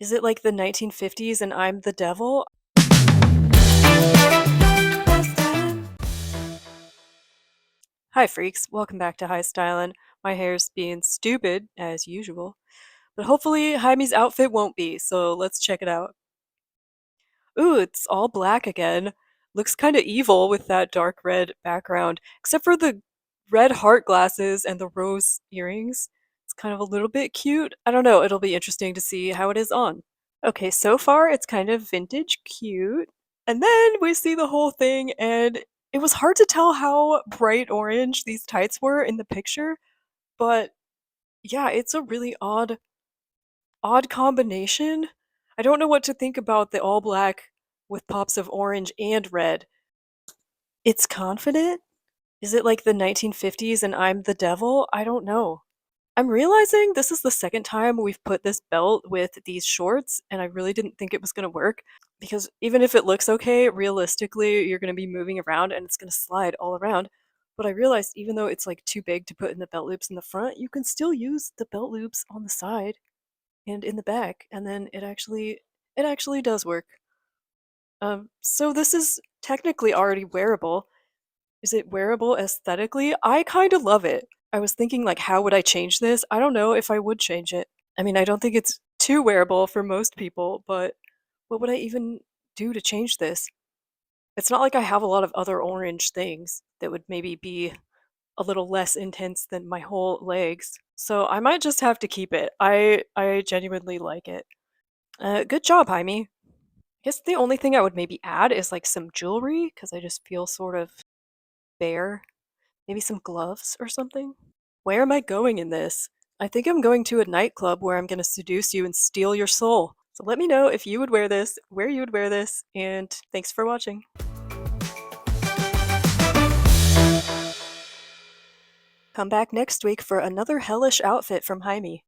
Is it like the 1950s and I'm the devil? Hi, Stylin. Hi, freaks. Welcome back to Hi Stylin. My hair's being stupid, as usual. But hopefully Jaime's outfit won't be, so let's check it out. Ooh, it's all black again. Looks kinda evil with that dark red background, except for the red heart glasses and the rose earrings. It's kind of a little bit cute. I don't know, it'll be interesting to see how it is on. Okay, so far it's kind of vintage cute. And then we see the whole thing, and it was hard to tell how bright orange these tights were in the picture, but yeah, it's a really odd combination. I don't know what to think about the all black with pops of orange and red. It's confident? Is it like the 1950s and I'm the devil? I don't know. I'm realizing this is the second time we've put this belt with these shorts, and I really didn't think it was gonna work because even if it looks okay, realistically, you're gonna be moving around and it's gonna slide all around. But I realized even though it's like too big to put in the belt loops in the front, you can still use the belt loops on the side and in the back, and then it actually does work. So this is technically already wearable. Is it wearable aesthetically? I kind of love it. I was thinking, like, how would I change this? I don't know if I would change it. I mean, I don't think it's too wearable for most people, but what would I even do to change this? It's not like I have a lot of other orange things that would maybe be a little less intense than my whole legs. So I might just have to keep it. I genuinely like it. Good job, Jaime. I guess the only thing I would maybe add is like some jewelry because I just feel sort of bare. Maybe some gloves or something? Where am I going in this? I think I'm going to a nightclub where I'm going to seduce you and steal your soul. So let me know if you would wear this, where you would wear this, and thanks for watching. Come back next week for another hellish outfit from Jaime.